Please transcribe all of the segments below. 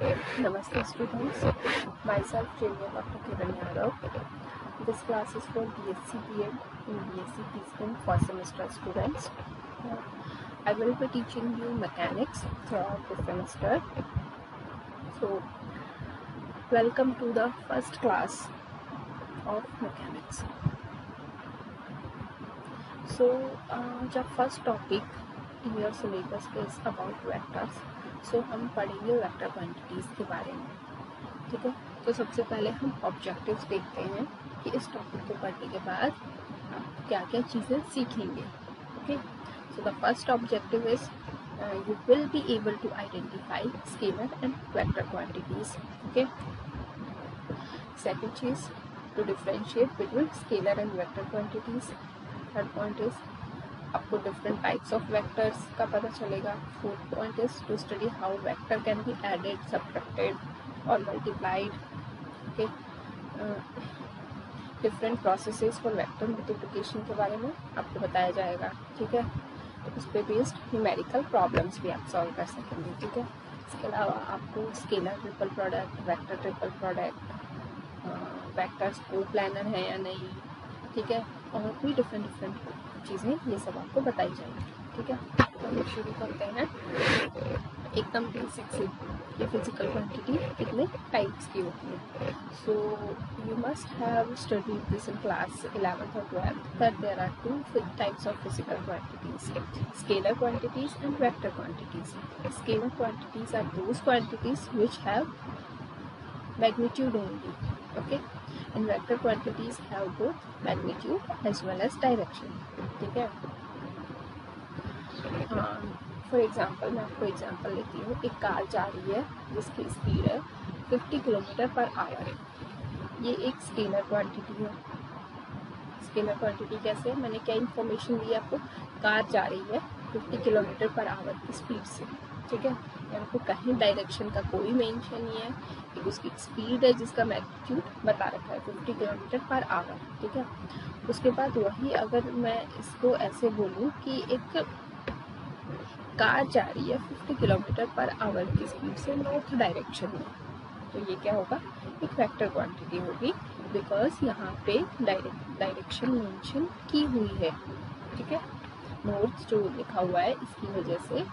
Namaste students, myself Junior Dr. Kiran Yadav. This class is for BSc BEd and BSc PCM first semester students. I will be teaching you mechanics throughout the semester. So, welcome to the first class of mechanics. So, जब first topic in your syllabus is about vectors, so हम पढ़ेंगे vector quantities के बारे में, ठीक है। तो सबसे पहले हम ऑब्जेक्टिव्स देखते हैं कि इस टॉपिक को पढ़ने के बाद आप क्या क्या चीज़ें सीखेंगे, okay. So the first objective is you will be able to identify scalar and vector quantities, okay. Second is to differentiate between scalar and vector quantities. Third point is आपको डिफरेंट टाइप्स ऑफ वेक्टर्स का पता चलेगा. Fourth point is to study how vector can be added, subtracted और multiplied, okay. Different processes for vector multiplication के बारे में आपको बताया जाएगा, ठीक है. तो उस पर बेस्ड न्यूमेरिकल प्रॉब्लम्स भी आप सॉल्व कर सकेंगे, ठीक है. इसके अलावा आपको scalar triple product, vector triple product, vectors को प्लानर है या नहीं, ठीक है, और भी डिफरेंट चीज़ें ये सब आपको बताई जाएंगी, ठीक है. तो हम शुरू करते हैं एकदम बेसिक से कि फिजिकल क्वांटिटी कितने टाइप्स की होती है. So you must have studied this in class 11th और 12th that there are two types of physical quantities, scalar quantities and vector quantities. Scalar quantities are those quantities which have magnitude only, okay, and vector quantities have both magnitude as well as direction, ठीक है. For example मैं आपको example लेती हूँ. एक car जा रही है जिसकी स्पीड है 50 किलोमीटर पर आवर. ये एक स्केलर क्वांटिटी है. स्केलर क्वांटिटी कैसे है, मैंने क्या इन्फॉर्मेशन दी आपको, कार जा रही है 50 किलोमीटर पर आवर की स्पीड से, ठीक है. यहाँ पे कहीं डायरेक्शन का कोई मेंशन नहीं है, एक उसकी स्पीड है जिसका मैग्नीट्यूड बता रखा है 50 किलोमीटर पर आवर, ठीक है. उसके बाद वही अगर मैं इसको ऐसे बोलूँ कि एक कार जा रही है 50 किलोमीटर पर आवर की स्पीड से नॉर्थ डायरेक्शन में, तो ये क्या होगा, एक वेक्टर क्वांटिटी होगी, बिकॉज यहाँ पे डायरेक्शन मेंशन की हुई है, ठीक है. नॉर्थ जो लिखा हुआ है इसकी वजह से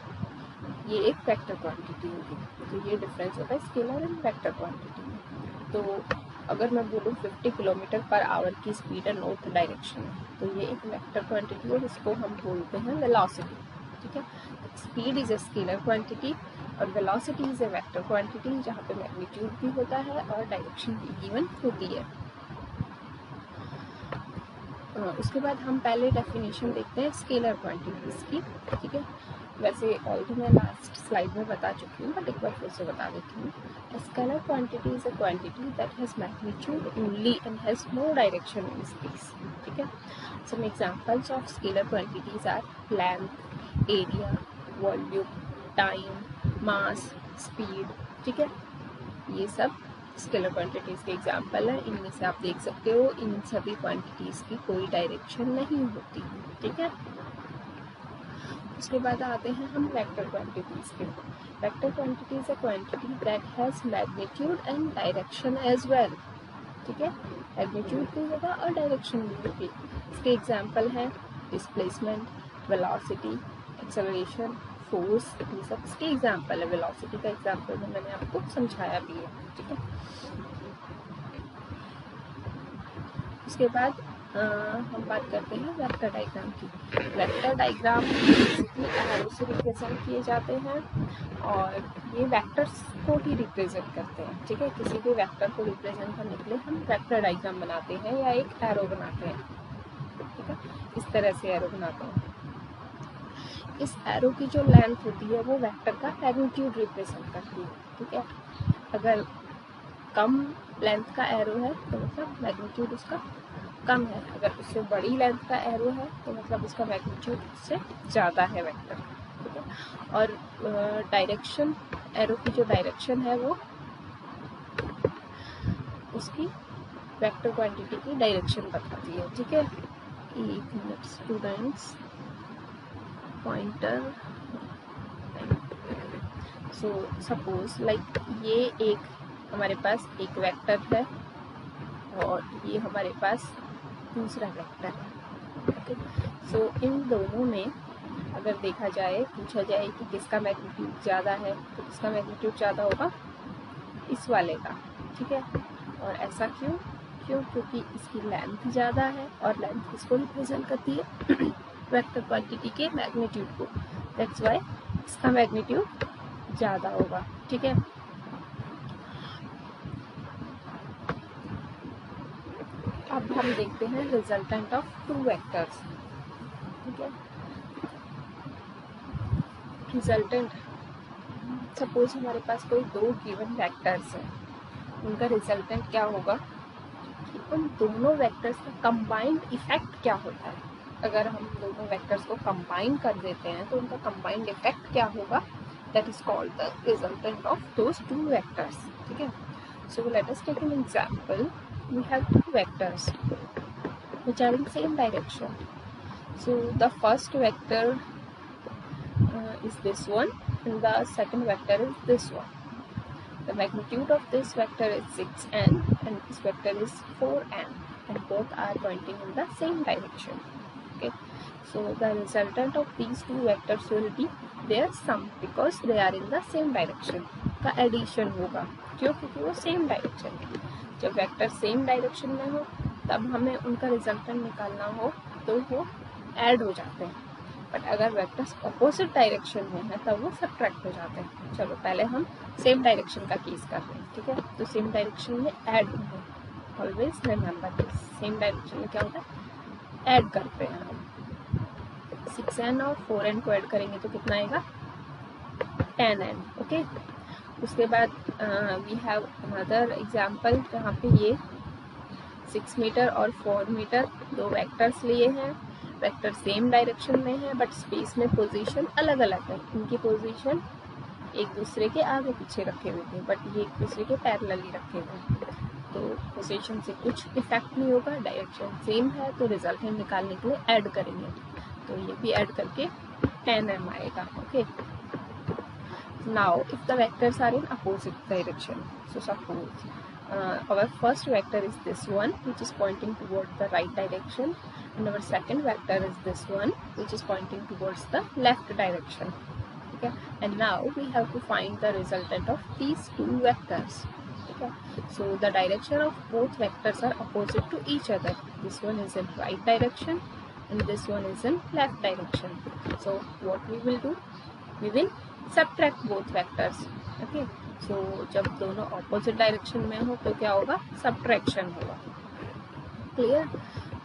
ये एक वेक्टर क्वांटिटी होगी. तो ये डिफरेंस होता है स्केलर एंड वेक्टर क्वांटिटी में. तो अगर मैं बोलूँ 50 किलोमीटर पर आवर की स्पीड है नॉर्थ डायरेक्शन में, तो ये एक वेक्टर क्वांटिटी है जिसको हम बोलते हैं वेलोसिटी, ठीक है. Speed is a scalar quantity और velocity is a vector quantity, जहाँ पे मैग्नीट्यूड भी होता है और डायरेक्शन भी गिवन होती है. उसके बाद हम पहले डेफिनेशन देखते हैं स्केलर क्वांटिटीज की, ठीक है. वैसे ऑलरेडी मैं लास्ट स्लाइड में बता चुकी हूँ, बट एक बार फिर से बता देती हूँ. Scalar quantity is a quantity that has magnitude only and has no direction in space, ठीक है. Some examples of scalar quantities are length, area, volume, time, mass, speed, ठीक है. ये सब स्केलर क्वांटिटीज के एग्जांपल है. इनमें से आप देख सकते हो इन सभी क्वांटिटीज की कोई डायरेक्शन नहीं होती, ठीक है. उसके बाद आते हैं हम वेक्टर क्वांटिटीज के. Vector quantity is a quantity that has magnitude and direction as well, ठीक है. मैग्नीट्यूड भी होगा और डायरेक्शन भी होगी. इसके एग्जांपल हैं डिस्प्लेसमेंट, वेलोसिटी, एक्सेलरेशन, फोर्स, ये सब इसके एग्जांपल है. वेलोसिटी का एग्जांपल में मैंने आपको समझाया भी है, ठीक है. उसके बाद हम बात करते हैं वेक्टर डायग्राम की. वेक्टर डायग्राम बेसिकली एरो से रिप्रेजेंट किए जाते हैं और ये वेक्टर्स को ही रिप्रेजेंट करते हैं, ठीक है. किसी भी वेक्टर को रिप्रेजेंट करने के लिए हम वेक्टर डायग्राम बनाते हैं या एक एरो बनाते हैं, ठीक है. इस तरह से एरो बनाते हैं. इस एरो की जो लेंथ होती है वो वेक्टर का मैग्नीट्यूड रिप्रेजेंट करती है, ठीक है. अगर कम लेंथ का एरो है तो मतलब मैग्नीट्यूड उसका कम है. अगर उससे बड़ी लेंथ का एरो है तो मतलब उसका मैग्नीट्यूड उससे ज़्यादा है वेक्टर, ठीक है. और डायरेक्शन, एरो की जो डायरेक्शन है वो उसकी वेक्टर क्वांटिटी की डायरेक्शन बताती है, ठीक है. एक minute students, pointer. So suppose like ये एक हमारे पास एक वेक्टर है और ये हमारे पास दूसरा वेक्टर है। ओके, सो इन दोनों में अगर देखा जाए, पूछा जाए कि किसका मैग्नीट्यूड ज़्यादा है, तो किसका मैग्नीट्यूड ज़्यादा होगा, इस वाले का। ठीक है, और ऐसा क्योंकि इसकी लेंथ ज़्यादा है और लेंथ किसको रिप्रेजेंट करती है, वेक्टर क्वांटिटी के मैग्नीट्यूड को। दैट्स वाई इसका मैग्नीट्यूड ज़्यादा होगा। ठीक है, अब हम देखते हैं रिजल्टेंट ऑफ टू वेक्टर्स। ठीक है, रिजल्टेंट, सपोज हमारे पास कोई दो गिवन वेक्टर्स हैं, उनका रिजल्टेंट क्या होगा कि उन दोनों वेक्टर्स का कंबाइंड इफेक्ट क्या होता है। अगर हम दोनों वेक्टर्स को कंबाइन कर देते हैं तो उनका कंबाइंड इफेक्ट क्या होगा, that is called the resultant of those two vectors. ठीक है, so let us take an example. We have two vectors which are in same direction. So the first vector is this one and the second vector is this one. The magnitude of this vector is 6n and this vector is 4n and both are pointing in the same direction. Okay, so the resultant of these two vectors will be their sum because they are in the same direction. का addition होगा, क्यों, क्योंकि वो same direction है। जब vector same direction में हो तब हमें उनका रिजल्टेंट निकालना हो तो वो ऐड हो जाते हैं, बट अगर वेक्टर्स अपोजिट डायरेक्शन में है तब वो सब्ट्रैक्ट हो जाते हैं। चलो पहले हम सेम डायरेक्शन का केस कर रहे हैं। ठीक है, तो सेम डायरेक्शन में ऐड होंगे, always remember this. Same direction में क्या होता है, ऐड करते हैं हम। 6n और 4n को ऐड करेंगे तो कितना आएगा, 10n। ओके, उसके बाद वी हैव अनदर एग्जाम्पल जहाँ पे ये 6 मीटर और 4 मीटर दो वेक्टर्स लिए हैं, वेक्टर सेम डायरेक्शन में है बट स्पेस में पोजीशन अलग अलग है। इनकी पोजीशन एक दूसरे के आगे पीछे रखे हुए थे बट ये एक दूसरे के पैरेलली रखे हुए हैं, तो पोजीशन से कुछ इफेक्ट नहीं होगा, डायरेक्शन सेम है, तो रिजल्टेंट निकालने के लिए ऐड करेंगे, तो ये भी ऐड करके 10m आएगा। Okay, now if the vectors are in opposite direction, so suppose our first vector is this one which is pointing towards the right direction and our second vector is this one which is pointing towards the left direction. Okay, and now we have to find the resultant of these two vectors. Okay, so the direction of both vectors are opposite to each other. This one is in right direction and this one is in left direction. So what we will do, we will subtract both vectors. Okay, so जब दोनों opposite direction में हो तो क्या होगा, subtraction होगा। Clear,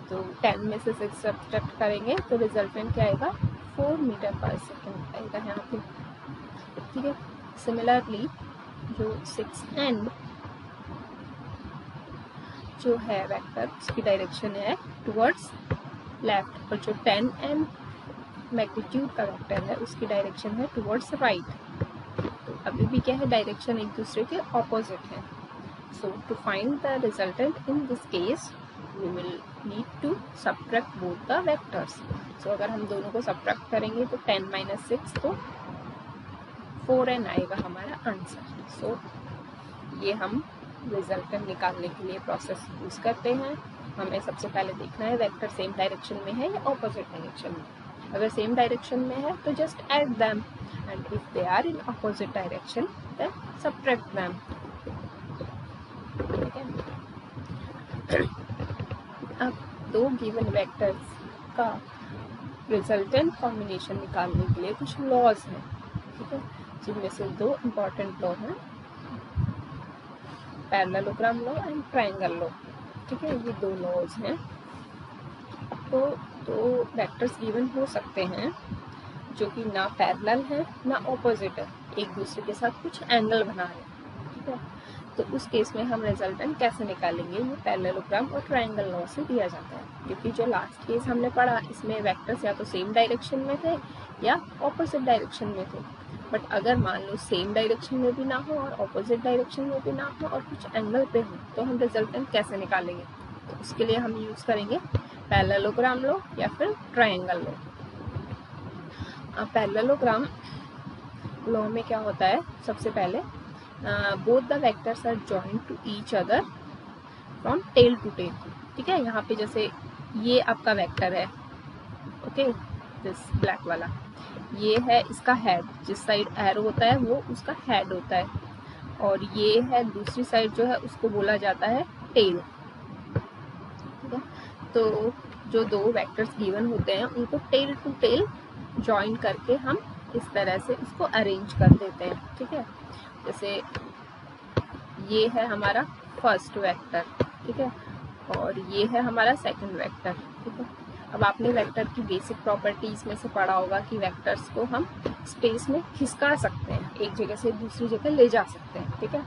तो 10 में से 6 subtract करेंगे तो रिजल्टेंट क्या आएगा, 4 मीटर पर सेकेंड आएगा यहाँ पे। ठीक है, सिमिलरली जो 6n जो है वेक्टर उसकी डायरेक्शन है टुवर्ड्स लेफ्ट और जो 10n मैग्नीट्यूड का वेक्टर है उसकी डायरेक्शन है टुवर्ड्स राइट। तो अभी भी क्या है, डायरेक्शन एक दूसरे के ऑपोजिट है। So to find the resultant in this case we will need to subtract both the vectors. So अगर हम दोनों को सब्ट्रैक्ट करेंगे तो 10 - 6 तो 4n आएगा हमारा आंसर। सो ये हम रिजल्टेंट निकालने के लिए प्रोसेस यूज करते हैं। हमें सबसे पहले देखना है वेक्टर सेम डायरेक्शन में है या ऑपोजिट डायरेक्शन में। अगर सेम डायरेक्शन में है तो just add them and if they are in opposite direction then subtract them. ठीक है, अब दो गिवन वेक्टर्स का रिजल्टेंट कॉम्बिनेशन निकालने के लिए कुछ लॉज हैं। ठीक है, जिनमें से दो इम्पॉर्टेंट लॉ हैं, parallelogram law and triangle law. ठीक है, ये दो लॉज हैं। तो दो वेक्टर्स गिवन हो सकते हैं जो कि ना पैरेलल है ना ऑपोजिट है, एक दूसरे के साथ कुछ एंगल बना रहे हैं। ठीक है, तो उस केस में हम रिजल्टेंट कैसे निकालेंगे, ये पैरेललोग्राम और ट्रायंगल लॉ से दिया जाता है। क्योंकि जो लास्ट केस हमने पढ़ा इसमें वेक्टर्स या तो सेम डायरेक्शन में थे या ऑपोजिट डायरेक्शन में थे, बट अगर मान लो सेम डायरेक्शन में भी ना हो और ऑपोजिट डायरेक्शन में भी ना हो और कुछ एंगल पे हो तो हम रिजल्टेंट कैसे निकालेंगे, तो उसके लिए हम यूज करेंगे पैरेललोग्राम लॉ या फिर ट्रायंगल लॉ। पैरेललोग्राम लॉ में क्या होता है, सबसे पहले both the vectors are joined to each other from tail to tail. ठीक है, यहाँ पे जैसे ये आपका वेक्टर है, ओके, दिस ब्लैक वाला, ये है इसका हेड, जिस साइड एरो होता है वो उसका हेड होता है, और ये है दूसरी साइड जो है उसको बोला जाता है टेल। ठीक है, तो जो दो वेक्टर्स गिवन होते हैं उनको टेल टू टेल ज्वाइन करके हम इस तरह से इसको अरेंज कर देते हैं। ठीक है, जैसे ये है हमारा फर्स्ट वेक्टर, ठीक है, और ये है हमारा सेकंड वेक्टर। ठीक है, अब आपने वेक्टर की बेसिक प्रॉपर्टीज में से पढ़ा होगा कि वेक्टर्स को हम स्पेस में खिसका सकते हैं, एक जगह से दूसरी जगह ले जा सकते हैं। ठीक है,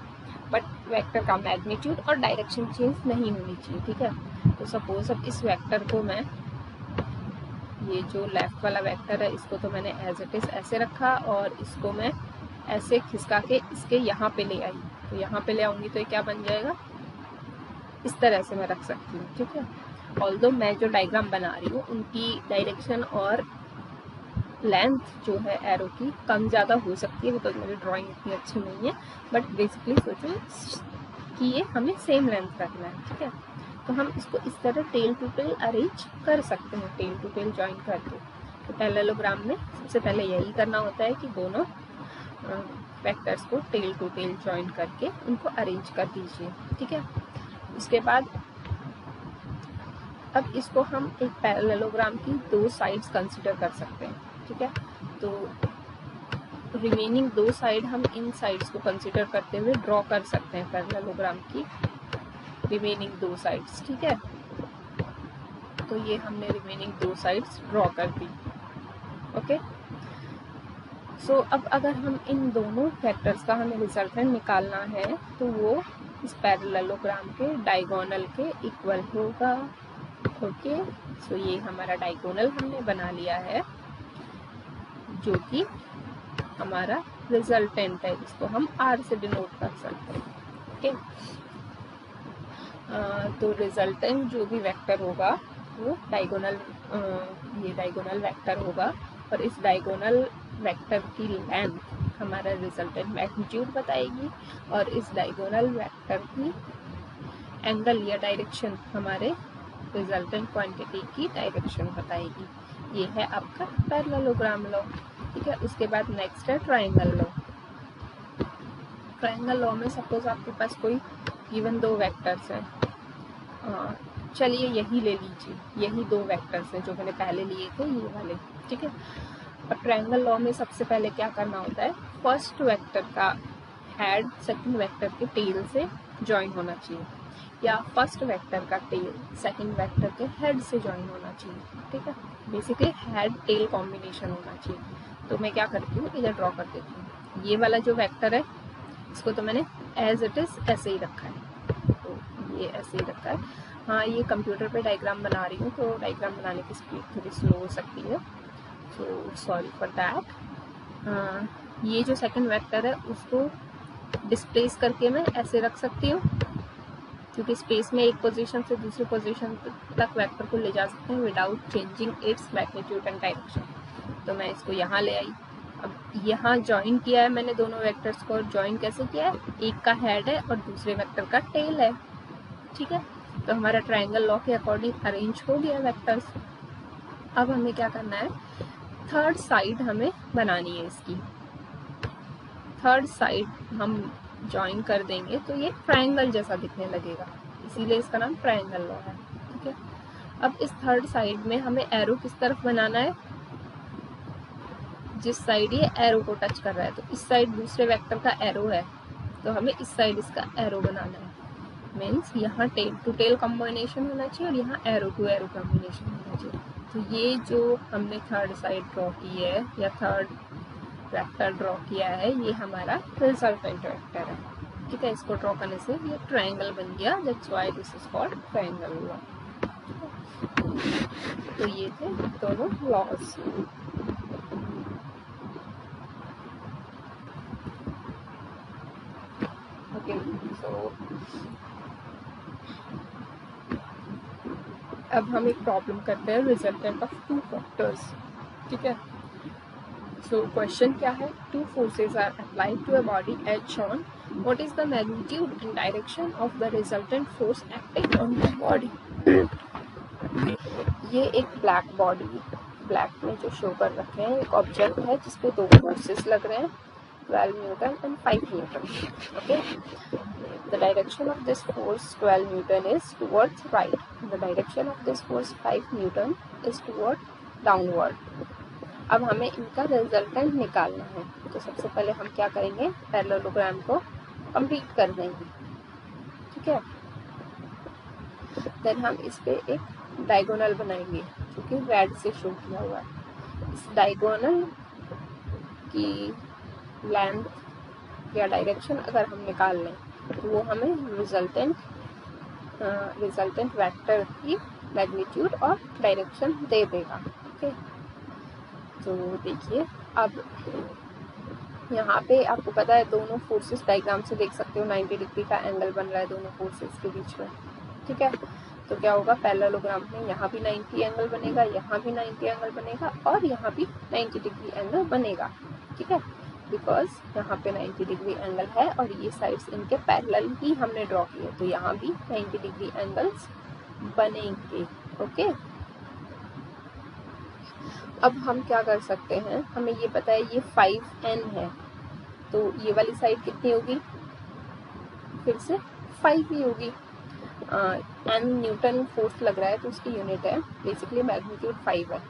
बट वेक्टर का मैग्नीट्यूड और डायरेक्शन चेंज नहीं होनी चाहिए। ठीक है, तो सपोज अब इस वेक्टर को मैं, ये जो लेफ्ट वाला वेक्टर है इसको तो मैंने एज इट इज ऐसे रखा, और इसको मैं ऐसे खिसका के इसके यहाँ पे ले आई, तो यहाँ पे ले आऊंगी तो ये क्या बन जाएगा, इस तरह से मैं रख सकती हूँ। ठीक है, ऑल्दो मैं जो डायग्राम बना रही हूँ उनकी डायरेक्शन और लेंथ जो है एरो की कम ज़्यादा हो सकती है, बिकॉज मेरी ड्राइंग इतनी अच्छी नहीं है, बट बेसिकली सोचो कि ये हमें सेम लेंथ रखना है। ठीक है, तो हम इसको इस तरह टेल टू टेल अरेंज कर सकते हैं, टेल टू टेल ज्वाइन करके। तो पैरेललोग्राम में सबसे पहले यही करना होता है कि दोनों वेक्टर्स को टेल टू टेल ज्वाइन करके उनको अरेंज कर दीजिए। ठीक है, उसके बाद अब इसको हम एक पैरेललोग्राम की दो साइड्स कंसिडर कर सकते हैं। ठीक है, तो रिमेनिंग दो साइड हम इन साइड्स को कंसिडर करते हुए ड्रॉ कर सकते हैं पैरेललोग्राम की रिमेनिंग दो साइड्स। ठीक है, तो ये हमने रिमेनिंग दो साइड्स ड्रॉ कर दी। ओके, सो अब अगर हम इन दोनों वेक्टर्स का हमें रिजल्टेंट निकालना है तो वो इस पैरेललोग्राम के डायगोनल के इक्वल होगा। ओके, सो ये हमारा डायगोनल हमने बना लिया है, जो कि हमारा रिजल्टेंट है, इसको हम R से डिनोट कर सकते हैं। ओके, तो रिजल्टेंट जो भी वेक्टर होगा वो डायगोनल, ये डायगोनल वेक्टर होगा, और इस डायगोनल वेक्टर की लेंथ हमारा रिजल्टेंट मैग्नीट्यूड बताएगी, और इस डायगोनल वेक्टर की एंगल या डायरेक्शन हमारे रिजल्टेंट क्वांटिटी की डायरेक्शन बताएगी। ये है आपका पैरेललोग्राम लॉ। ठीक है, उसके बाद नेक्स्ट है ट्रायंगल लॉ। ट्रायंगल लॉ में सपोज आपके पास कोई गिवन दो वेक्टर्स हैं, चलिए यही ले लीजिए, यही दो वेक्टर्स हैं जो मैंने पहले लिए थे, ये वाले। ठीक है, और ट्रायंगल लॉ में सबसे पहले क्या करना होता है, फर्स्ट वेक्टर का हेड सेकंड वेक्टर के टेल से ज्वाइन होना चाहिए, या फर्स्ट वेक्टर का टेल सेकंड वेक्टर के हेड से ज्वाइन होना चाहिए। ठीक है, बेसिकली हेड टेल कॉम्बिनेशन होना चाहिए। तो मैं क्या करती हूँ, इधर ड्रॉ कर देती हूँ, ये वाला जो वेक्टर है इसको तो मैंने एज इट इज ऐसे ही रखा है, तो ये ऐसे ही रखा है। हाँ, ये कंप्यूटर पे डायग्राम बना रही हूँ तो डायग्राम बनाने की स्पीड थोड़ी स्लो हो सकती है, सो सॉरी फॉर दैट। ये जो सेकंड वेक्टर है उसको डिस्प्लेस करके मैं ऐसे रख सकती हूँ, क्योंकि स्पेस में एक पोजीशन से दूसरी पोजीशन तक वेक्टर को ले जा सकते हैं without changing its magnitude and direction. तो मैं इसको यहाँ ले आई, अब यहाँ ज्वाइन किया है मैंने दोनों वेक्टर्स को, ज्वाइन कैसे किया है, एक का हेड है और दूसरे वेक्टर का टेल है। ठीक है, तो हमारा ट्रायंगल लॉ के अकॉर्डिंग अरेंज हो गया वेक्टर्स। अब हमें क्या करना है, थर्ड साइड हमें बनानी है इसकी। थर्ड साइड हम ज्वाइन कर देंगे तो ये ट्रायंगल जैसा दिखने लगेगा, इसीलिए इसका नाम ट्रायंगल लॉ है। ठीक है, अब इस थर्ड साइड में हमें एरो किस तरफ बनाना है, जिस साइड ये एरो को टच कर रहा है, तो इस साइड दूसरे वेक्टर का एरो है, तो हमें इस साइड इसका एरो बनाना है। मीन्स यहाँ टेल टू टेल कॉम्बिनेशन होना चाहिए और यहाँ एरो टू एरो कॉम्बिनेशन होना चाहिए। तो ये जो हमने थर्ड साइड ड्रॉ की है या थर्ड वेक्टर ड्रॉ किया है, ये हमारा रिजल्टेंट वेक्टर है। ठीक है, इसको ड्रॉ करने से ये ट्रायंगल बन गया, that's why this is called triangle law. तो ये थे दोनों लॉज। ओके, सो अब हम एक प्रॉब्लम करते हैं रिजल्टेंट ऑफ टू वेक्टर्स। ठीक है, सो क्वेश्चन क्या है, two forces are applied to a body as shown, what is the magnitude and direction of the resultant force acting on the body. ये एक ब्लैक में जो शो कर रखे हैं एक ऑब्जेक्ट है जिसपे दो फोर्सेस लग रहे हैं, 12 Newton and 5 Newton. Okay, the direction of this force 12 Newton is towards right. The direction of this force 5 Newton is toward downward. अब हमें इनका रिजल्टेंट निकालना है, तो सबसे पहले हम क्या करेंगे, पैरेललोग्राम को कंप्लीट कर देंगे, ठीक है। देन हम इस पे एक डायगोनल बनाएंगे जो कि रेड से शो किया हुआ है। इस डायगोनल की लेंथ या डायरेक्शन अगर हम निकाल लें तो वो हमें रिजल्टेंट वेक्टर की मैग्नीट्यूड और डायरेक्शन दे देगा। ओके, तो देखिए अब यहाँ पे आपको पता है दोनों फोर्सेस डायग्राम से देख सकते हो 90 डिग्री का एंगल बन रहा है दोनों फोर्सेस के बीच में, ठीक है। तो क्या होगा, पैरेललोग्राम में यहाँ भी 90 एंगल बनेगा, यहाँ भी 90 एंगल बनेगा और यहाँ भी 90 डिग्री एंगल बनेगा, ठीक है। बिकॉज यहाँ पे 90 डिग्री एंगल है और ये साइड्स इनके पैरेलल ही हमने ड्रॉ किए, तो यहाँ भी 90 डिग्री एंगल्स बनेंगे। ओके, अब हम क्या कर सकते हैं, हमें ये पता है ये 5n है, तो ये वाली साइड कितनी होगी, फिर से 5 ही होगी। n न्यूटन फोर्स लग रहा है तो उसकी यूनिट है, बेसिकली मैग्नीट्यूड 5 है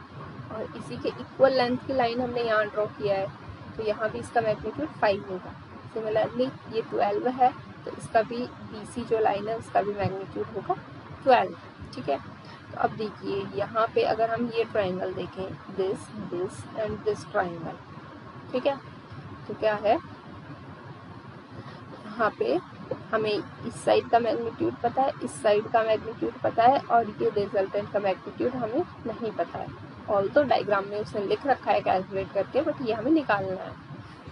और इसी के इक्वल लेंथ की लाइन हमने यहाँ ड्रॉ किया है, तो यहाँ भी इसका मैग्नीट्यूड 5 होगा। सिमिलरली ये 12 है तो इसका भी BC जो लाइन है उसका भी मैग्नीट्यूड होगा 12, ठीक है। तो अब देखिए यहाँ पे अगर हम ये ट्रायंगल देखें, दिस एंड दिस ट्रायंगल, ठीक है, तो क्या है, यहाँ पे हमें इस साइड का मैग्नीट्यूड पता है, इस साइड का मैग्नीट्यूड पता है और ये रिजल्टेंट का मैग्नीट्यूड हमें नहीं पता है। ऑल्सो डायग्राम में उसने लिख रखा है कैलकुलेट करके, बट ये हमें निकालना है,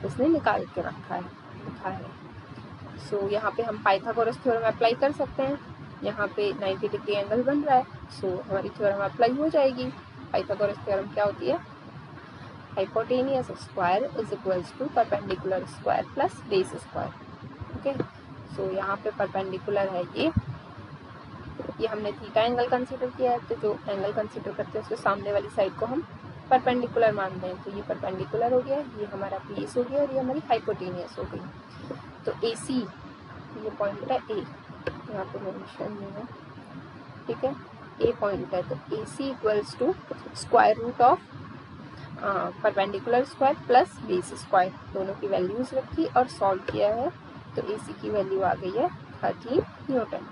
उसने निकाल के रखा है, लिखा है। सो यहाँ पे हम पाइथागोरस थ्योरम अप्लाई कर सकते हैं, यहाँ पे 90 डिग्री एंगल बन रहा है, सो हमारी थ्योरम अप्लाई हो जाएगी। पाइथागोरस थ्योरम क्या होती है, hypotenuse square is equals to perpendicular square plus base square. Okay, so यहाँ पे परपेंडिकुलर है ये हमने थीटा एंगल कंसीडर किया है, तो जो एंगल कंसीडर करते हैं उसके सामने वाली साइड को हम परपेंडिकुलर मान दें, तो ये परपेंडिकुलर हो गया, ये हमारा बेस हो गया और ये हमारी हाइपोटेनियस हो गई। तो AC ये पॉइंट है A, यहाँ पे मेंशन नहीं है, ठीक है, A पॉइंट है, तो AC equals to square root of perpendicular square plus base square, दोनों की वैल्यूज रखी और सॉल्व किया है, तो AC की वैल्यू आ गई है 13 न्यूटन।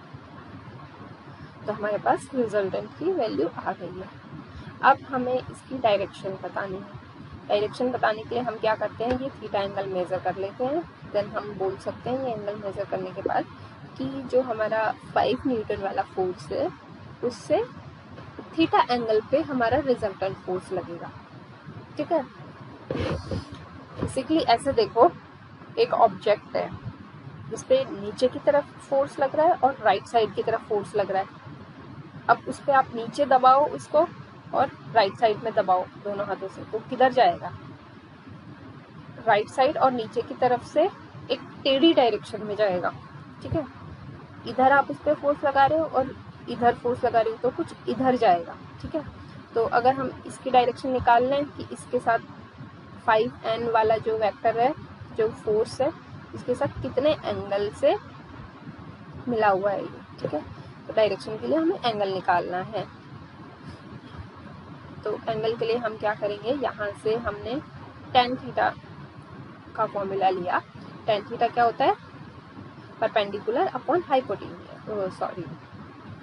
तो हमारे पास रिजल्टेंट की वैल्यू आ गई है। अब हमें इसकी डायरेक्शन बतानी है। डायरेक्शन बताने के लिए हम क्या करते हैं, ये थीटा एंगल मेज़र कर लेते हैं, देन हम बोल सकते हैं ये एंगल मेज़र करने के बाद कि जो हमारा 5 न्यूटन वाला फोर्स है उससे थीटा एंगल पे हमारा रिजल्टेंट फोर्स लगेगा, ठीक है। बेसिकली ऐसे देखो, एक ऑब्जेक्ट है जिसपे नीचे की तरफ फोर्स लग रहा है और राइट साइड की तरफ फोर्स लग रहा है। अब उस पे आप नीचे दबाओ उसको और राइट साइड में दबाओ दोनों हाथों से, तो किधर जाएगा, राइट साइड और नीचे की तरफ से एक टेढ़ी डायरेक्शन में जाएगा, ठीक है। इधर आप उस पे फोर्स लगा रहे हो और इधर फोर्स लगा रहे हो तो कुछ इधर जाएगा, ठीक है। तो अगर हम इसकी डायरेक्शन निकाल लें कि इसके साथ 5n वाला जो वेक्टर है, जो फोर्स है, इसके साथ कितने एंगल से मिला हुआ है ये, ठीक है। तो डायरेक्शन के लिए हमें एंगल निकालना है, तो एंगल के लिए हम क्या करेंगे, यहाँ से हमने tan थीटा का फॉर्मूला लिया। tan थीटा क्या होता है, perpendicular upon hypotenuse, sorry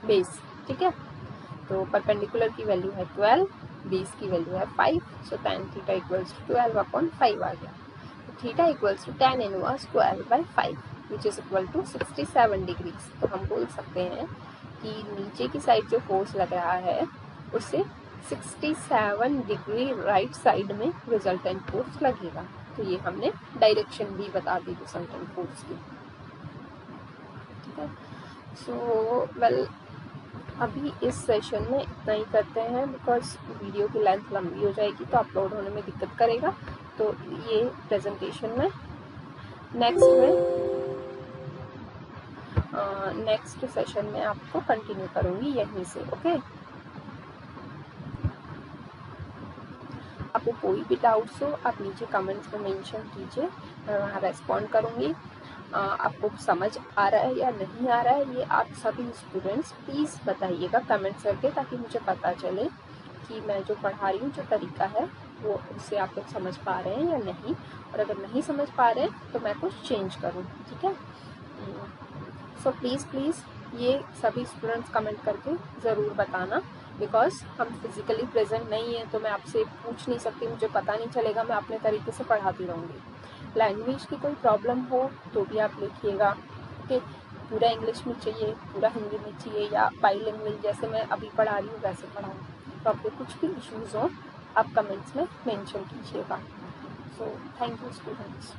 base, ठीक है। तो परपेंडिकुलर की वैल्यू है 12, बेस की वैल्यू है 5, so tan theta equals to 12 upon 5 आ गया। तो theta equals to tan inverse 12 by 5 which is equal to 67 degrees. तो हम बोल सकते हैं कि नीचे की साइड जो फोर्स लग रहा है उससे 67 डिग्री राइट साइड में रिजल्टेंट फोर्स लगेगा। तो ये हमने डायरेक्शन भी बता दी रिजल्टेंट फोर्स की, ठीक है। सो वेल अभी इस सेशन में इतना ही करते हैं, बिकॉज वीडियो की लेंथ लंबी हो जाएगी तो अपलोड होने में दिक्कत करेगा। तो ये प्रेजेंटेशन में नेक्स्ट सेशन में आपको कंटिन्यू करूँगी यहीं से। ओके, आपको कोई भी डाउट्स हो आप नीचे कमेंट्स में मेंशन कीजिए, मैं वहाँ रेस्पॉन्ड करूँगी। आपको समझ आ रहा है या नहीं आ रहा है ये आप सभी स्टूडेंट्स प्लीज़ बताइएगा कमेंट्स करके, ताकि मुझे पता चले कि मैं जो पढ़ा रही हूँ जो तरीका है वो उससे आप लोग समझ पा रहे हैं या नहीं, और अगर नहीं समझ पा रहे हैं तो मैं कुछ चेंज करूँ। ठीक है, सो प्लीज़ ये सभी स्टूडेंट्स कमेंट करके ज़रूर बताना, बिकॉज हम फिज़िकली प्रेजेंट नहीं है तो मैं आपसे पूछ नहीं सकती, मुझे पता नहीं चलेगा, मैं अपने तरीके से पढ़ाती रहूँगी। लैंग्वेज की कोई प्रॉब्लम हो तो भी आप लिखिएगा। ओके, पूरा इंग्लिश में चाहिए, पूरा हिंदी में चाहिए, या बाइलिंगुअल जैसे मैं अभी पढ़ा रही हूँ वैसे पढ़ाऊँ, तो आपको कुछ भी इश्यूज़ हो आप कमेंट्स में मेंशन कीजिएगा। So thank you students.